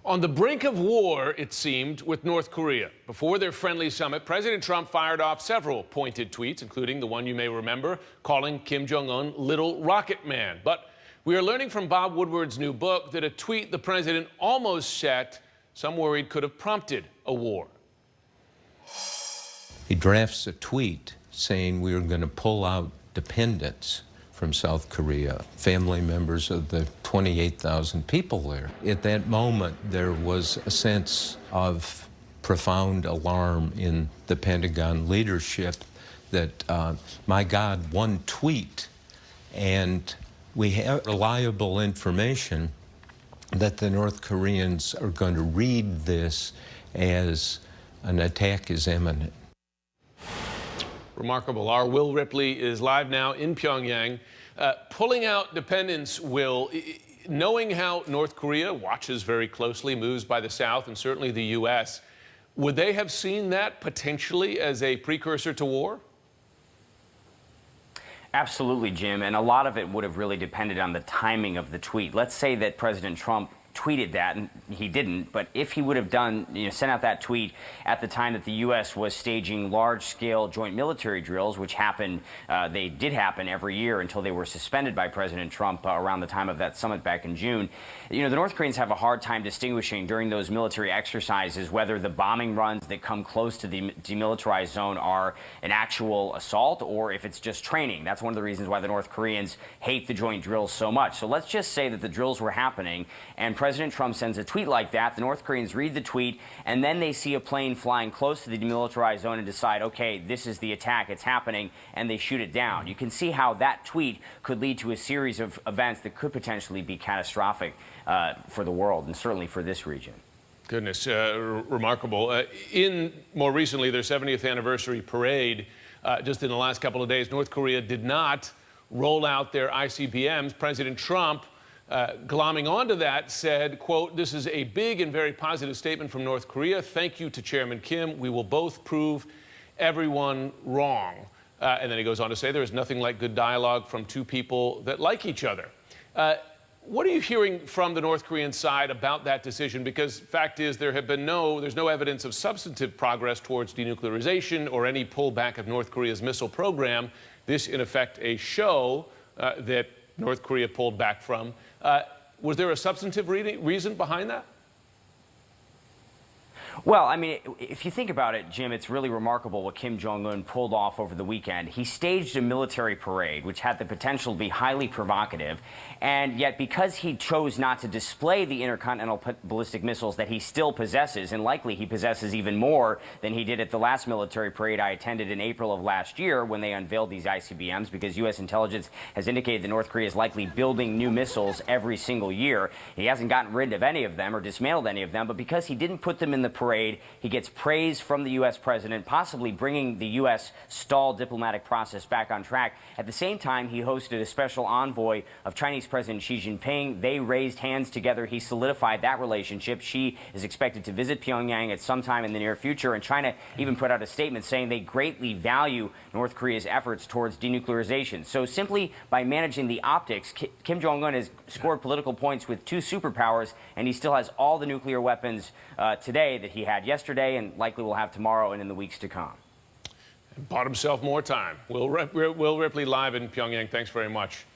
On the brink of war, it seemed, with North Korea. Before their friendly summit, President Trump fired off several pointed tweets, including the one you may remember, calling Kim Jong-un Little Rocket Man. But we are learning from Bob Woodward's new book that a tweet the president almost set, some worried could have prompted a war. He drafts a tweet saying we are going to pull out dependents from South Korea, family members of the 28,000 people there. At that moment, there was a sense of profound alarm in the Pentagon leadership that, my God, one tweet, and we have reliable information that the North Koreans are going to read this as an attack is imminent. Remarkable. Our Will Ripley is live now in Pyongyang. Pulling out dependents, Will, knowing how North Korea watches very closely moves by the South and certainly the U.S., would they have seen that potentially as a precursor to war? Absolutely, Jim, and a lot of it would have really depended on the timing of the tweet. Let's say that President Trump tweeted that, and he didn't, but if he would have sent out that tweet at the time that the U.S. was staging large-scale joint military drills, which happened, they did happen every year until they were suspended by President Trump around the time of that summit back in June. You know, the North Koreans have a hard time distinguishing during those military exercises whether the bombing runs that come close to the demilitarized zone are an actual assault or if it's just training. That's one of the reasons why the North Koreans hate the joint drills so much. So let's just say that the drills were happening and President Trump sends a tweet like that. The North Koreans read the tweet, and then they see a plane flying close to the demilitarized zone and decide, okay, this is the attack, it's happening, and they shoot it down. You can see how that tweet could lead to a series of events that could potentially be catastrophic for the world, and certainly for this region. Goodness, remarkable. More recently, their 70th anniversary parade, just in the last couple of days, North Korea did not roll out their ICBMs. President Trump, glomming onto that, said, quote, "This is a big and very positive statement from North Korea. Thank you to Chairman Kim. We will both prove everyone wrong." And then he goes on to say, "There is nothing like good dialogue from two people that like each other." What are you hearing from the North Korean side about that decision? Because fact is, there's no evidence of substantive progress towards denuclearization or any pullback of North Korea's missile program. This, in effect, a show that North Korea pulled back from. Was there a substantive reason behind that? Well, I mean, if you think about it, Jim, it's really remarkable what Kim Jong-un pulled off over the weekend. He staged a military parade, which had the potential to be highly provocative, and yet because he chose not to display the intercontinental ballistic missiles that he still possesses, and likely he possesses even more than he did at the last military parade I attended in April of last year when they unveiled these ICBMs, because U.S. intelligence has indicated that North Korea is likely building new missiles every single year. He hasn't gotten rid of any of them or dismantled any of them, but because he didn't put them in the parade, he gets praise from the U.S. president, possibly bringing the U.S. stalled diplomatic process back on track. At the same time, he hosted a special envoy of Chinese President Xi Jinping. They raised hands together. He solidified that relationship. Xi is expected to visit Pyongyang at some time in the near future, and China even put out a statement saying they greatly value North Korea's efforts towards denuclearization. So simply by managing the optics, Kim Jong-un has scored political points with two superpowers, and he still has all the nuclear weapons today that he had yesterday and likely will have tomorrow and in the weeks to come. And bought himself more time. Will Ripley live in Pyongyang. Thanks very much.